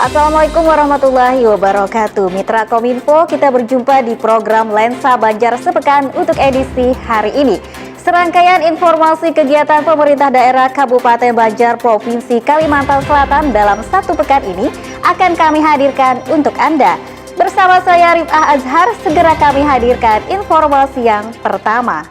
Assalamualaikum warahmatullahi wabarakatuh. Mitra Kominfo, kita berjumpa di program Lensa Banjar Sepekan untuk edisi hari ini. Serangkaian informasi kegiatan pemerintah daerah Kabupaten Banjar Provinsi Kalimantan Selatan dalam satu pekan ini akan kami hadirkan untuk Anda. Bersama saya Rifah Azhar, segera kami hadirkan informasi yang pertama.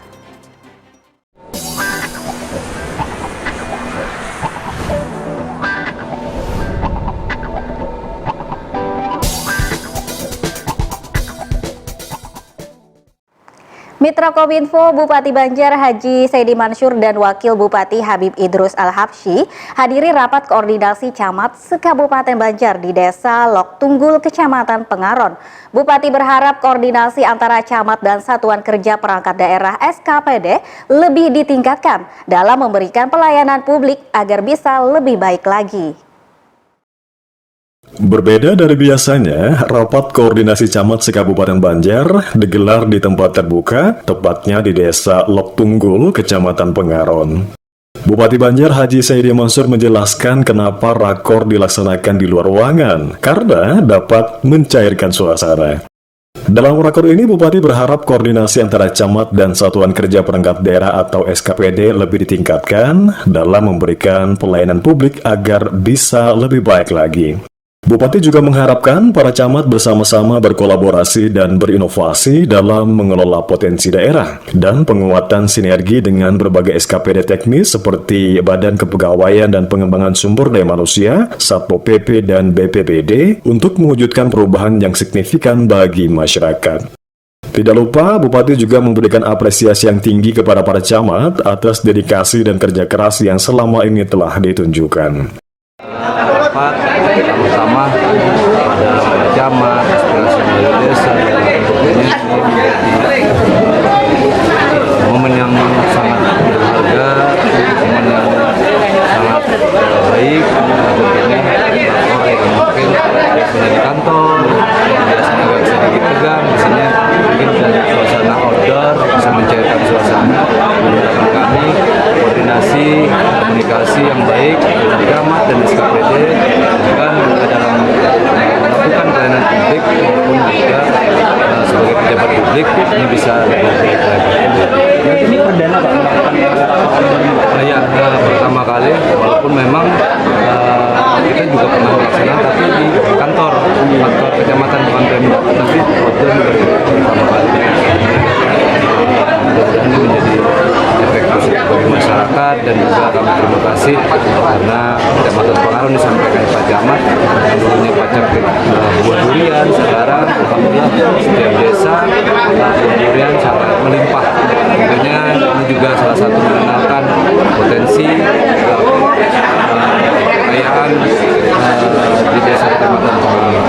Mitra Kominfo, Bupati Banjar Haji Saidi Mansur dan Wakil Bupati Habib Idrus Al-Habsyi hadiri rapat koordinasi camat se-Kabupaten Banjar di Desa Lok Tunggul, Kecamatan Pengaron. Bupati berharap koordinasi antara camat dan Satuan Kerja Perangkat Daerah (SKPD) lebih ditingkatkan dalam memberikan pelayanan publik agar bisa lebih baik lagi. Berbeda dari biasanya, rapat koordinasi camat se-Kabupaten Banjar digelar di tempat terbuka, tepatnya di Desa Lok Tunggul, Kecamatan Pengaron. Bupati Banjar Haji Saidi Mansur menjelaskan kenapa rakor dilaksanakan di luar ruangan, karena dapat mencairkan suasana. Dalam rakor ini, Bupati berharap koordinasi antara camat dan Satuan Kerja Perangkat Daerah atau SKPD lebih ditingkatkan dalam memberikan pelayanan publik agar bisa lebih baik lagi. Bupati juga mengharapkan para camat bersama-sama berkolaborasi dan berinovasi dalam mengelola potensi daerah dan penguatan sinergi dengan berbagai SKPD teknis seperti Badan Kepegawaian dan Pengembangan Sumber Daya Manusia, Satpol PP, dan BPBD untuk mewujudkan perubahan yang signifikan bagi masyarakat. Tidak lupa, Bupati juga memberikan apresiasi yang tinggi kepada para camat atas dedikasi dan kerja keras yang selama ini telah ditunjukkan. Rapat sama-sama ada camat, aspirasi dari desa, dan tentunya momen yang sangat berharga, momen yang sangat baik. Tentunya rakor yang mungkin biasanya di kantor, biasanya nggak bisa dipegang, biasanya mungkin dari suasana outdoor bisa mencairkan suasana. Menurut kami koordinasi komunikasi yang baik dengan camat dan SKPD kan dalam melakukan pelayanan publik maupun juga sebagai pejabat publik ini bisa lebih baik lagi. Ini perdana Pak Ya, pertama kali walaupun memang kita juga pernah melaksanakan tapi di kantor kecamatan bukan Pemda, tapi outdoor pertama kali. Mudah-mudahan ini menjadi efek positif bagi masyarakat dan juga kami terima kasih karena Kecamatan Pengaron disampaikan Pak Camat dulunya pajak buah durian, sekarang alhamdulillah setiap desa buah durian sangat melimpah. Tentunya ini juga salah satu mengenalkan potensi kekayaan di desa Kecamatan Pengaron.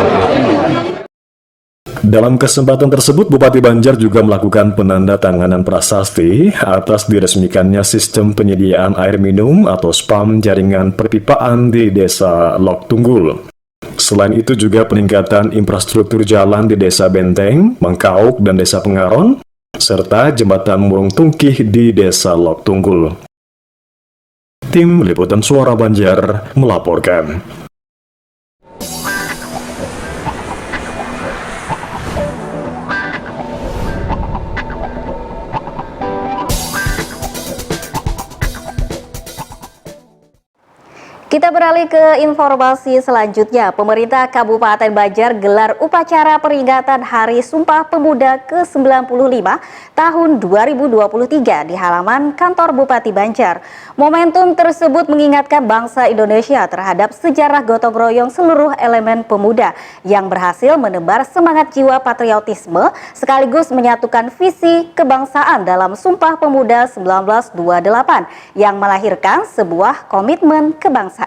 Dalam kesempatan tersebut, Bupati Banjar juga melakukan penandatanganan prasasti atas diresmikannya sistem penyediaan air minum atau SPAM jaringan perpipaan di Desa Lok Tunggul. Selain itu juga peningkatan infrastruktur jalan di Desa Benteng, Mangkauk, dan Desa Pengaron, serta jembatan Murung Tungkih di Desa Lok Tunggul. Tim Liputan Suara Banjar melaporkan. Kita beralih ke informasi selanjutnya. Pemerintah Kabupaten Banjar gelar upacara peringatan Hari Sumpah Pemuda ke-95 tahun 2023 di halaman kantor Bupati Banjar. Momentum tersebut mengingatkan bangsa Indonesia terhadap sejarah gotong royong seluruh elemen pemuda yang berhasil menebar semangat jiwa patriotisme sekaligus menyatukan visi kebangsaan dalam Sumpah Pemuda 1928 yang melahirkan sebuah komitmen kebangsaan.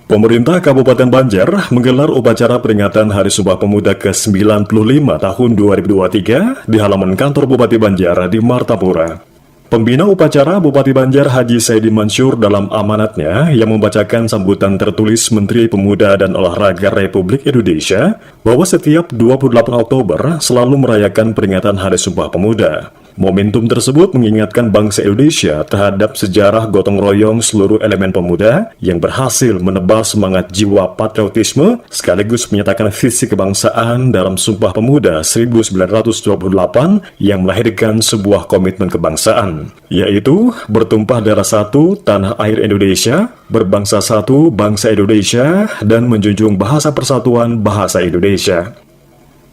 Pemerintah Kabupaten Banjar menggelar upacara peringatan Hari Sumpah Pemuda ke-95 tahun 2023 di halaman kantor Bupati Banjar di Martapura. Pembina upacara Bupati Banjar Haji Saidi Mansur dalam amanatnya yang membacakan sambutan tertulis Menteri Pemuda dan Olahraga Republik Indonesia bahwa setiap 28 Oktober selalu merayakan peringatan Hari Sumpah Pemuda. Momentum tersebut mengingatkan bangsa Indonesia terhadap sejarah gotong royong seluruh elemen pemuda yang berhasil menebal semangat jiwa patriotisme sekaligus menyatakan visi kebangsaan dalam Sumpah Pemuda 1928 yang melahirkan sebuah komitmen kebangsaan, yaitu bertumpah darah satu tanah air Indonesia, berbangsa satu bangsa Indonesia, dan menjunjung bahasa persatuan bahasa Indonesia.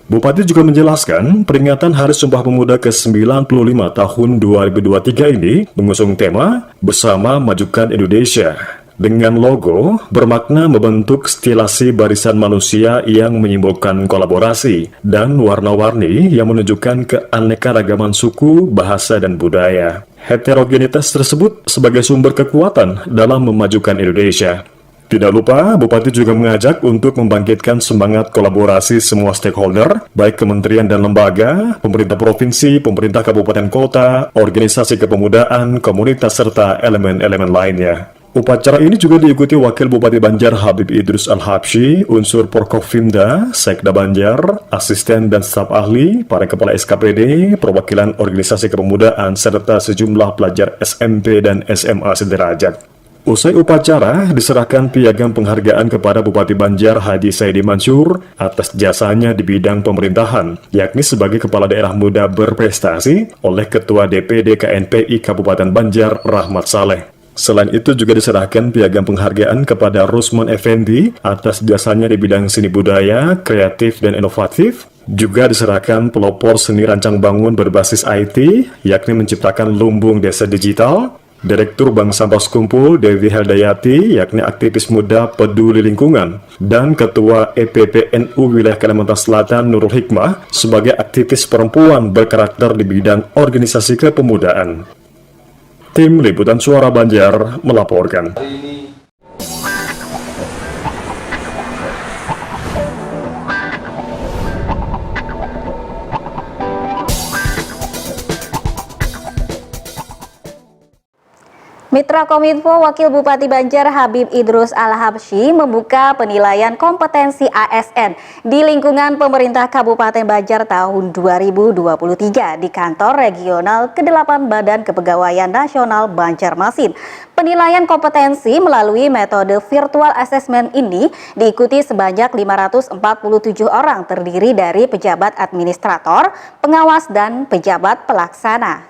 Bupati juga menjelaskan peringatan Hari Sumpah Pemuda ke-95 tahun 2023 ini mengusung tema Bersama Majukan Indonesia dengan logo bermakna membentuk stilasi barisan manusia yang menyimbolkan kolaborasi dan warna-warni yang menunjukkan keanekaragaman suku, bahasa, dan budaya. Heterogenitas tersebut sebagai sumber kekuatan dalam memajukan Indonesia. Tidak lupa, Bupati juga mengajak untuk membangkitkan semangat kolaborasi semua stakeholder, baik kementerian dan lembaga, pemerintah provinsi, pemerintah kabupaten kota, organisasi kepemudaan, komunitas, serta elemen-elemen lainnya. Upacara ini juga diikuti Wakil Bupati Banjar Habib Idrus Al-Habsyi, unsur Porkopimda, Sekda Banjar, asisten dan staf ahli, para kepala SKPD, perwakilan organisasi kepemudaan, serta sejumlah pelajar SMP dan SMA sederajat. Usai upacara, diserahkan piagam penghargaan kepada Bupati Banjar Haji Saidi Mansur atas jasanya di bidang pemerintahan, yakni sebagai Kepala Daerah Muda Berprestasi oleh Ketua DPD KNPI Kabupaten Banjar Rahmat Saleh. Selain itu juga diserahkan piagam penghargaan kepada Rusman Effendi atas jasanya di bidang seni budaya, kreatif, dan inovatif. Juga diserahkan pelopor seni rancang bangun berbasis IT, yakni menciptakan lumbung desa digital. Direktur Bank Sampah Sekumpul Dewi Heldayati, yakni aktivis muda peduli lingkungan, dan Ketua EPPNU Wilayah Kalimantan Selatan Nurul Hikmah sebagai aktivis perempuan berkarakter di bidang organisasi kepemudaan. Tim Liputan Suara Banjar melaporkan. Mitra Kominfo Wakil Bupati Banjar Habib Idrus Al-Habsyi membuka penilaian kompetensi ASN di lingkungan pemerintah Kabupaten Banjar tahun 2023 di Kantor Regional ke-8 Badan Kepegawaian Nasional Banjarmasin. Penilaian kompetensi melalui metode virtual assessment ini diikuti sebanyak 547 orang terdiri dari pejabat administrator, pengawas, dan pejabat pelaksana.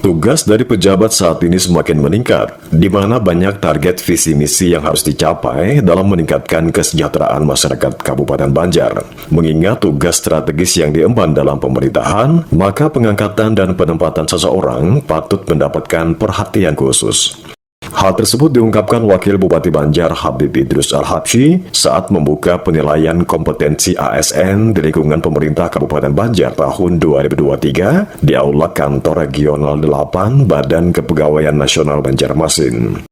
Tugas dari pejabat saat ini semakin meningkat, di mana banyak target visi misi yang harus dicapai dalam meningkatkan kesejahteraan masyarakat Kabupaten Banjar. Mengingat tugas strategis yang diemban dalam pemerintahan, maka pengangkatan dan penempatan seseorang patut mendapatkan perhatian khusus. Hal tersebut diungkapkan Wakil Bupati Banjar Habib Idrus Al-Habsyi saat membuka penilaian kompetensi ASN di lingkungan pemerintah Kabupaten Banjar tahun 2023 di Aula Kantor Regional 8 Badan Kepegawaian Nasional Banjarmasin.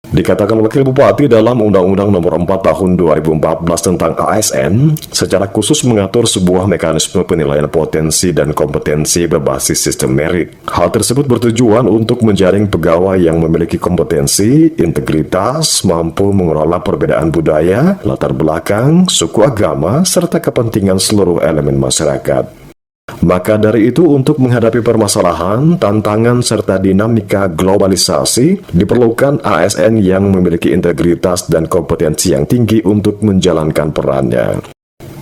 Dikatakan Wakil Bupati dalam Undang-Undang Nomor 4 Tahun 2014 tentang ASN, secara khusus mengatur sebuah mekanisme penilaian potensi dan kompetensi berbasis sistem merit. Hal tersebut bertujuan untuk menjaring pegawai yang memiliki kompetensi, integritas, mampu mengelola perbedaan budaya, latar belakang, suku agama, serta kepentingan seluruh elemen masyarakat. Maka dari itu, untuk menghadapi permasalahan, tantangan, serta dinamika globalisasi, diperlukan ASN yang memiliki integritas dan kompetensi yang tinggi untuk menjalankan perannya.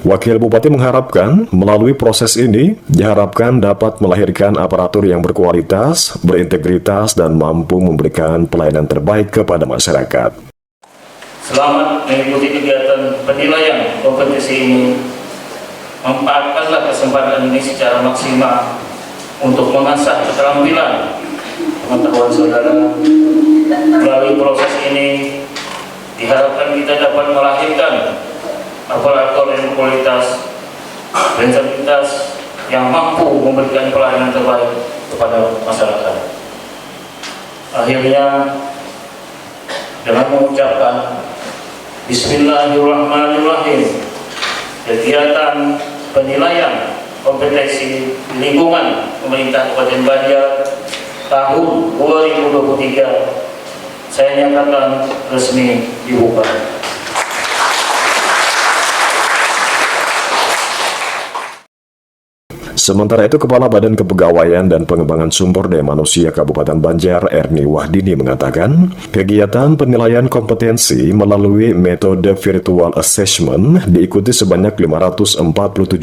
Wakil Bupati mengharapkan, melalui proses ini, diharapkan dapat melahirkan aparatur yang berkualitas, berintegritas, dan mampu memberikan pelayanan terbaik kepada masyarakat. Selamat mengikuti kegiatan penilaian kompetensi ini. Memanfaatkanlah kesempatan ini secara maksimal untuk mengasah keterampilan pengetahuan saudara. Melalui proses ini diharapkan kita dapat melahirkan aparatur yang berkualitas dan integritas yang mampu memberikan pelayanan terbaik kepada masyarakat. Akhirnya, dengan mengucapkan Bismillahirrahmanirrahim, kegiatan penilaian kompetensi lingkungan pemerintah Kabupaten Banjar tahun 2023 saya nyatakan resmi dibuka. Sementara itu, Kepala Badan Kepegawaian dan Pengembangan Sumber Daya Manusia Kabupaten Banjar, Erni Wahdini, mengatakan, kegiatan penilaian kompetensi melalui metode virtual assessment diikuti sebanyak 547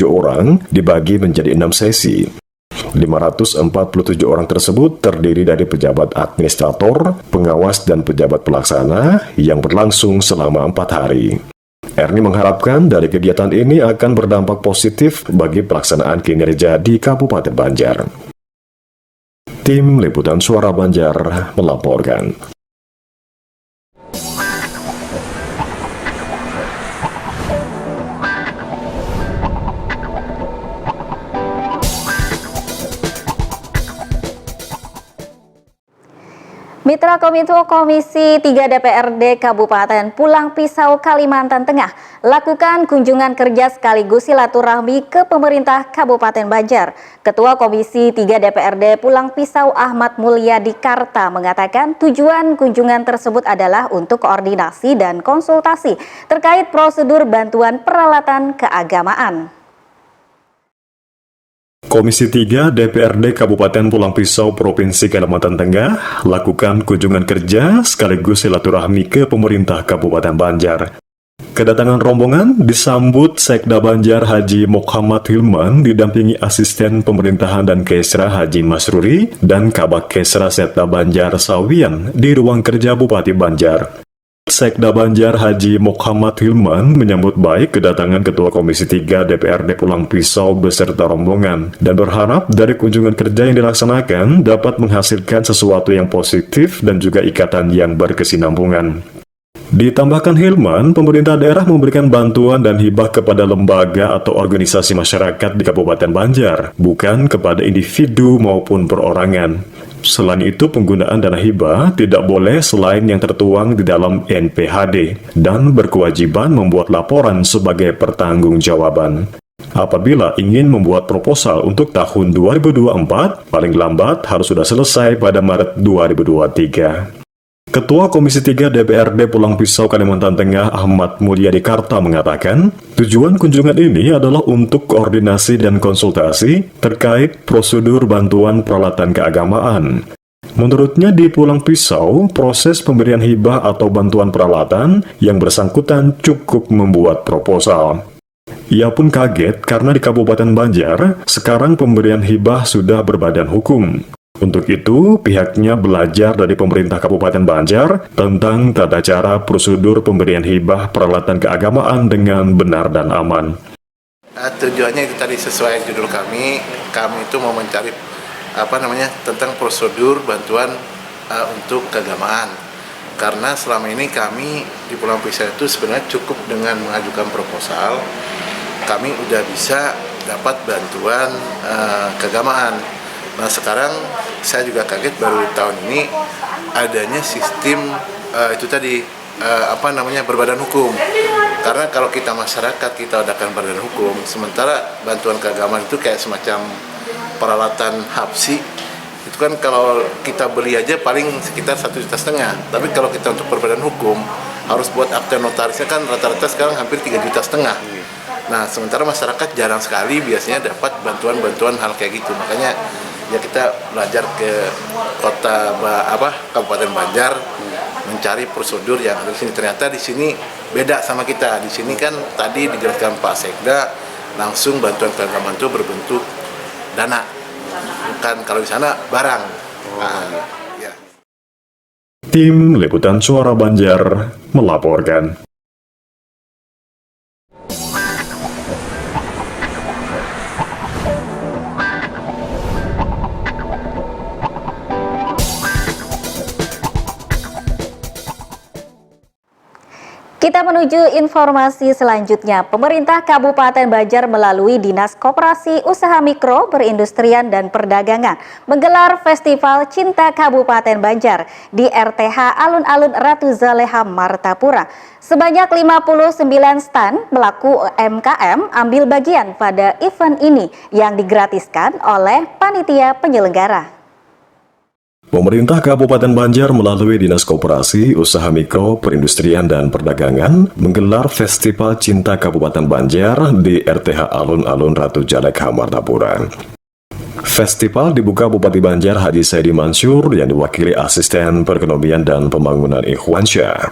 orang, dibagi menjadi 6 sesi. 547 orang tersebut terdiri dari pejabat administrator, pengawas, dan pejabat pelaksana yang berlangsung selama 4 hari. Erni mengharapkan dari kegiatan ini akan berdampak positif bagi pelaksanaan kinerja di Kabupaten Banjar. Tim Liputan Suara Banjar melaporkan. Mitra Kominfo Komisi 3 DPRD Kabupaten Pulang Pisau, Kalimantan Tengah lakukan kunjungan kerja sekaligus silaturahmi ke pemerintah Kabupaten Banjar. Ketua Komisi 3 DPRD Pulang Pisau Ahmad Mulyadi Karta mengatakan tujuan kunjungan tersebut adalah untuk koordinasi dan konsultasi terkait prosedur bantuan peralatan keagamaan. Komisi 3 DPRD Kabupaten Pulang Pisau Provinsi Kalimantan Tengah lakukan kunjungan kerja sekaligus silaturahmi ke pemerintah Kabupaten Banjar. Kedatangan rombongan disambut Sekda Banjar Haji Muhammad Hilman didampingi asisten pemerintahan dan Kesra Haji Masruri dan Kabak Kesra Sekda Banjar Sawian di ruang kerja Bupati Banjar. Sekda Banjar Haji Muhammad Hilman menyambut baik kedatangan Ketua Komisi 3 DPRD Pulang Pisau beserta rombongan dan berharap dari kunjungan kerja yang dilaksanakan dapat menghasilkan sesuatu yang positif dan juga ikatan yang berkesinambungan. Ditambahkan Hilman, pemerintah daerah memberikan bantuan dan hibah kepada lembaga atau organisasi masyarakat di Kabupaten Banjar, bukan kepada individu maupun perorangan. Selain itu, penggunaan dana hibah tidak boleh selain yang tertuang di dalam NPHD dan berkewajiban membuat laporan sebagai pertanggungjawaban. Apabila ingin membuat proposal untuk tahun 2024, paling lambat harus sudah selesai pada Maret 2023. Ketua Komisi 3 DPRD Pulang Pisau Kalimantan Tengah Ahmad Mulyadi Karta mengatakan, tujuan kunjungan ini adalah untuk koordinasi dan konsultasi terkait prosedur bantuan peralatan keagamaan. Menurutnya di Pulang Pisau, proses pemberian hibah atau bantuan peralatan yang bersangkutan cukup membuat proposal. Ia pun kaget karena di Kabupaten Banjar, sekarang pemberian hibah sudah berbadan hukum. Untuk itu, pihaknya belajar dari pemerintah Kabupaten Banjar tentang tata cara prosedur pemberian hibah peralatan keagamaan dengan benar dan aman. Tujuannya itu tadi sesuai judul kami itu mau mencari tentang prosedur bantuan untuk keagamaan. Karena selama ini kami di Pulang Pisau itu sebenarnya cukup dengan mengajukan proposal, kami udah bisa dapat bantuan keagamaan. Nah sekarang saya juga kaget baru tahun ini adanya sistem itu tadi berbadan hukum. Karena kalau kita masyarakat kita adakan badan hukum, sementara bantuan keagamaan itu kayak semacam peralatan hapsi. Itu kan kalau kita beli aja paling sekitar 1,5 juta. Tapi kalau kita untuk berbadan hukum harus buat akte notarisnya kan rata-rata sekarang hampir 3,5 juta. Nah sementara masyarakat jarang sekali biasanya dapat bantuan-bantuan hal kayak gitu. Makanya ya kita belajar ke Kabupaten Banjar mencari prosedur yang ada di sini. Ternyata di sini beda sama kita. Di sini kan tadi dijelaskan Pak Sekda langsung bantuan keagamaan itu berbentuk dana, bukan kalau di sana barang. Ya. Tim Liputan Suara Banjar melaporkan. Kita menuju informasi selanjutnya. Pemerintah Kabupaten Banjar melalui Dinas Koperasi Usaha Mikro, Perindustrian dan Perdagangan menggelar Festival Cinta Kabupaten Banjar di RTH Alun-Alun Ratu Zaleha, Martapura. Sebanyak 59 stand pelaku UMKM ambil bagian pada event ini yang digratiskan oleh panitia penyelenggara. Pemerintah Kabupaten Banjar melalui Dinas Koperasi, Usaha Mikro, Perindustrian dan Perdagangan menggelar Festival Cinta Kabupaten Banjar di RTH Alun-Alun Ratu Zaleha, Martapura. Festival dibuka Bupati Banjar Haji Saidi Mansur yang diwakili Asisten Perekonomian dan Pembangunan Ikhwansyah.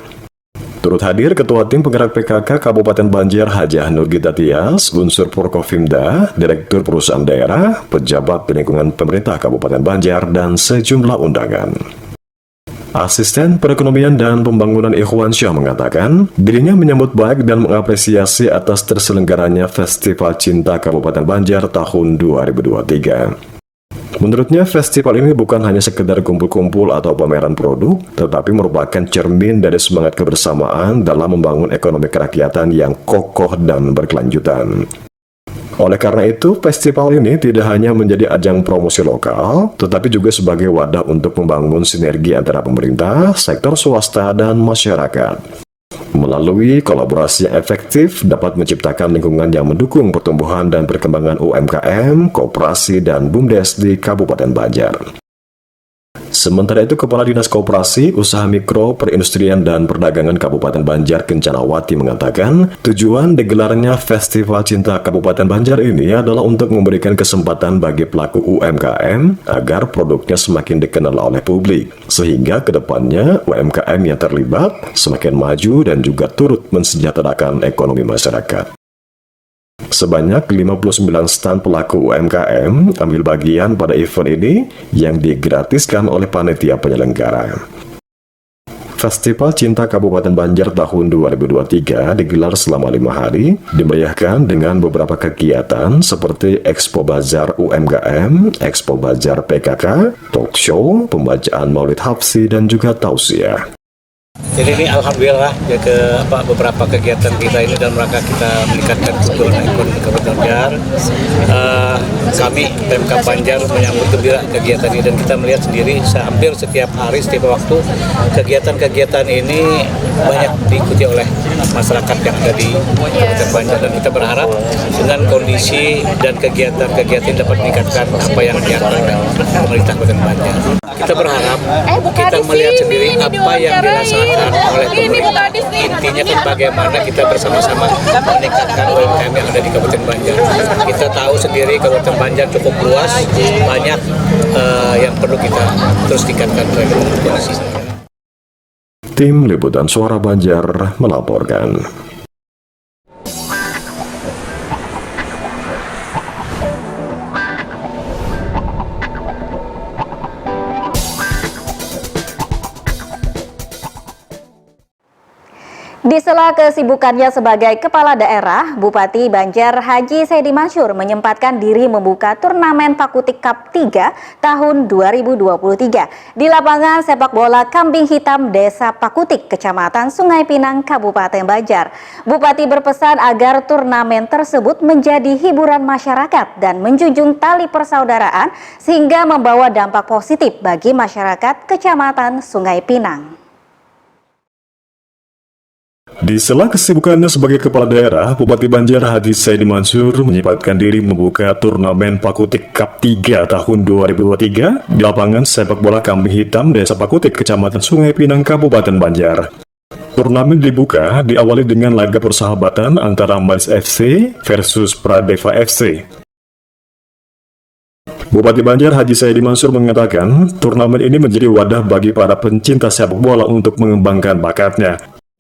Turut hadir Ketua Tim Penggerak PKK Kabupaten Banjar Hajah Nurgita Tias, unsur Forkofimda, Direktur Perusahaan Daerah, pejabat di lingkungan pemerintah Kabupaten Banjar, dan sejumlah undangan. Asisten Perekonomian dan Pembangunan Ikhwansyah mengatakan, dirinya menyambut baik dan mengapresiasi atas terselenggaranya Festival Cinta Kabupaten Banjar tahun 2023. Menurutnya, festival ini bukan hanya sekedar kumpul-kumpul atau pameran produk, tetapi merupakan cermin dari semangat kebersamaan dalam membangun ekonomi kerakyatan yang kokoh dan berkelanjutan. Oleh karena itu, festival ini tidak hanya menjadi ajang promosi lokal, tetapi juga sebagai wadah untuk membangun sinergi antara pemerintah, sektor swasta, dan masyarakat. Melalui kolaborasi yang efektif dapat menciptakan lingkungan yang mendukung pertumbuhan dan perkembangan UMKM, koperasi, dan BUMDes di Kabupaten Banjar. Sementara itu, Kepala Dinas Koperasi, Usaha Mikro, Perindustrian, dan Perdagangan Kabupaten Banjar Kencanawati mengatakan, tujuan digelarnya Festival Cinta Kabupaten Banjar ini adalah untuk memberikan kesempatan bagi pelaku UMKM agar produknya semakin dikenal oleh publik, sehingga kedepannya UMKM yang terlibat semakin maju dan juga turut mensejahterakan ekonomi masyarakat. Sebanyak 59 stand pelaku UMKM ambil bagian pada event ini yang digratiskan oleh panitia penyelenggara. Festival Cinta Kabupaten Banjar tahun 2023 digelar selama 5 hari, dimeriahkan dengan beberapa kegiatan seperti Expo Bazar UMKM, Expo Bazar PKK, talk show, pembacaan Maulid Hafsi, dan juga tausiah. Jadi ini alhamdulillah ya beberapa kegiatan kita ini dalam rangka kita meningkatkan kultur ekonomi Kabupaten Banjar. Kami Pemkab Banjar menyambut gembira kegiatan ini dan kita melihat sendiri hampir setiap hari, setiap waktu kegiatan-kegiatan ini banyak diikuti oleh masyarakat yang ada di Kabupaten Banjar, dan kita berharap dengan kondisi dan kegiatan-kegiatan dapat meningkatkan apa yang diharapkan oleh pemerintah Kabupaten Banjar. Kita berharap kita melihat sendiri apa yang dirasakan oleh pemerintah. Intinya kan bagaimana kita bersama-sama meningkatkan UMKM yang ada di Kabupaten Banjar. Kita tahu sendiri Kabupaten Banjar cukup luas, banyak yang perlu kita terus tingkatkan kondisi. Tim Liputan Suara Banjar melaporkan. Di sela kesibukannya sebagai kepala daerah, Bupati Banjar Haji Saidi Mansur menyempatkan diri membuka turnamen Pakutik Cup 3 tahun 2023 di lapangan sepak bola Kambing Hitam Desa Pakutik, Kecamatan Sungai Pinang, Kabupaten Banjar. Bupati berpesan agar turnamen tersebut menjadi hiburan masyarakat dan menjunjung tali persaudaraan sehingga membawa dampak positif bagi masyarakat Kecamatan Sungai Pinang. Di sela kesibukannya sebagai kepala daerah, Bupati Banjar Haji Saidi Mansur menyempatkan diri membuka turnamen Pakutik Cup 3 tahun 2023 di lapangan sepak bola Kambing Hitam Desa Pakutik, Kecamatan Sungai Pinang, Kabupaten Banjar. Turnamen dibuka diawali dengan laga persahabatan antara Mais FC versus Pradeva FC. Bupati Banjar Haji Saidi Mansur mengatakan, turnamen ini menjadi wadah bagi para pencinta sepak bola untuk mengembangkan bakatnya,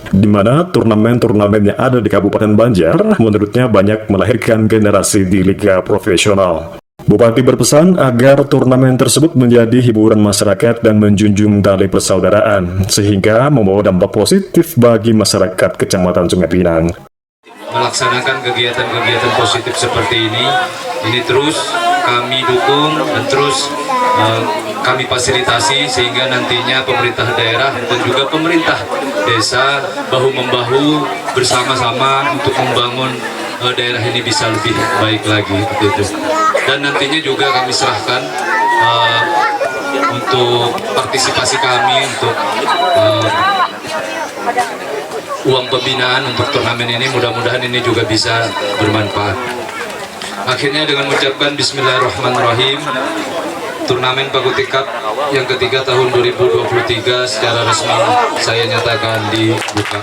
di mana turnamen-turnamen yang ada di Kabupaten Banjar menurutnya banyak melahirkan generasi di liga profesional. Bupati berpesan agar turnamen tersebut menjadi hiburan masyarakat dan menjunjung tali persaudaraan, sehingga membawa dampak positif bagi masyarakat Kecamatan Sungai Pinang. Melaksanakan kegiatan-kegiatan positif seperti ini terus kami dukung dan terus kami fasilitasi sehingga nantinya pemerintah daerah dan juga pemerintah desa bahu-membahu bersama-sama untuk membangun daerah ini bisa lebih baik lagi gitu. Dan nantinya juga kami serahkan untuk partisipasi kami untuk uang pembinaan untuk turnamen ini, mudah-mudahan ini juga bisa bermanfaat. Akhirnya dengan mengucapkan Bismillahirrahmanirrahim, turnamen Pakutik Cup yang ketiga tahun 2023 secara resmi saya nyatakan dibuka.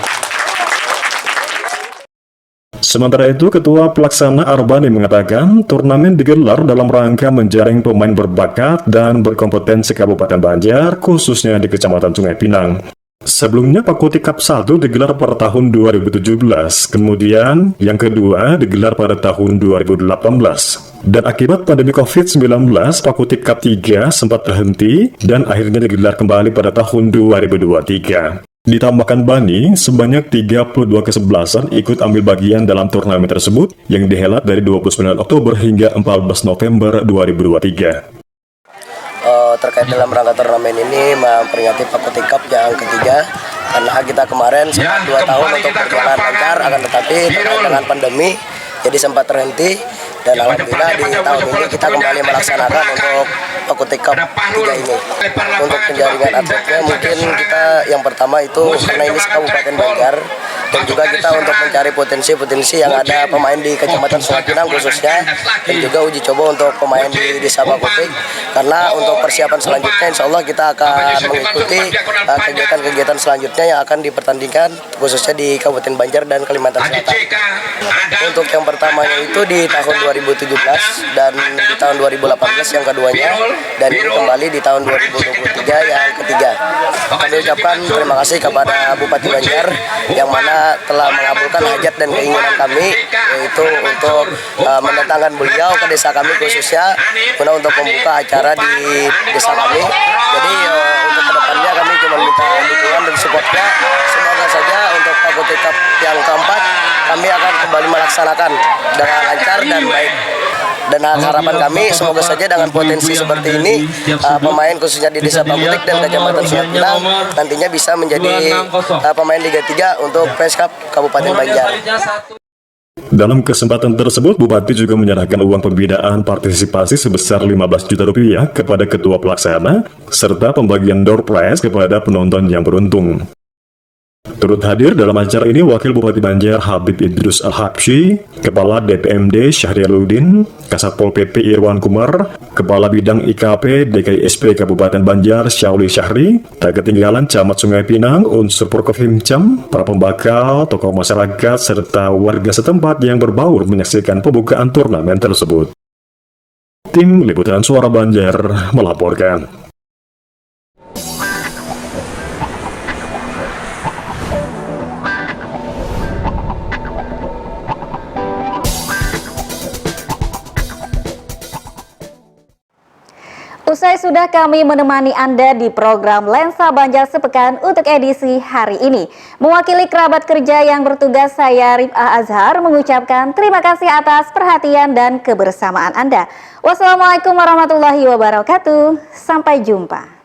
Sementara itu, Ketua Pelaksana Arbani mengatakan turnamen digelar dalam rangka menjaring pemain berbakat dan berkompetensi Kabupaten Banjar, khususnya di Kecamatan Sungai Pinang. Sebelumnya Pakuti Cup 1 digelar pada tahun 2017, kemudian yang kedua digelar pada tahun 2018. Dan akibat pandemi COVID-19, Pakuti Cup 3 sempat terhenti dan akhirnya digelar kembali pada tahun 2023. Ditambahkan Bani, sebanyak 32 kesebelasan ikut ambil bagian dalam turnamen tersebut yang dihelat dari 29 Oktober hingga 14 November 2023. Terkait dalam rangka turnamen ini memperingati Pakuti Cup yang ketiga, karena kita kemarin sempat 2 tahun untuk berjalan lancar, akan tetapi terkait dengan pandemi jadi sempat terhenti, dan alhamdulillah di tahun ini kita kembali melaksanakan untuk Pakuti Cup 3 ini. Untuk penjaringan atletnya mungkin kita yang pertama itu karena ini Kabupaten Banjar, dan juga kita untuk mencari potensi-potensi yang ada pemain di Kecamatan Sungai Pinang khususnya, dan juga uji coba untuk pemain di Desa Pakutik, karena untuk persiapan selanjutnya insya Allah kita akan mengikuti kegiatan-kegiatan selanjutnya yang akan dipertandingkan khususnya di Kabupaten Banjar dan Kalimantan Selatan. Untuk yang pertamanya itu di tahun 2017 dan di tahun 2018 yang keduanya, dan ini kembali di tahun 2023 yang ketiga. Kami ucapkan terima kasih kepada Bupati Banjar yang mana telah mengabulkan hajat dan keinginan kami, yaitu untuk mendatangkan beliau ke desa kami khususnya guna untuk membuka acara di desa kami. Jadi untuk kedepannya kami cuma minta dukungan dan supportnya. Semoga saja untuk Pakuti Cup yang keempat kami akan kembali melaksanakan dengan lancar dan baik. Dan harapan kami semoga saja dengan potensi seperti ini pemain khususnya di Desa Pakutik dan Kecamatan Sungai Pinang nantinya bisa menjadi pemain Liga 3 untuk PES Cup Kabupaten Banjar. Dalam kesempatan tersebut, Bupati juga menyerahkan uang pembinaan partisipasi sebesar 15 juta rupiah kepada Ketua Pelaksana, serta pembagian door prize kepada penonton yang beruntung. Turut hadir dalam acara ini Wakil Bupati Banjar Habib Idrus Al-Habsyi, Kepala DPMD Syahrialuddin, Kasatpol PP Irwan Kumar, Kepala Bidang IKP DKISP Kabupaten Banjar Syauli Syahri, tak ketinggalan Camat Sungai Pinang, unsur Prokofimcam, para pembakal, tokoh masyarakat, serta warga setempat yang berbaur menyaksikan pembukaan turnamen tersebut. Tim Liputan Suara Banjar melaporkan. Usai sudah kami menemani Anda di program Lensa Banjar Sepekan untuk edisi hari ini. Mewakili kerabat kerja yang bertugas, saya Rif'ah Azhar mengucapkan terima kasih atas perhatian dan kebersamaan Anda. Wassalamualaikum warahmatullahi wabarakatuh. Sampai jumpa.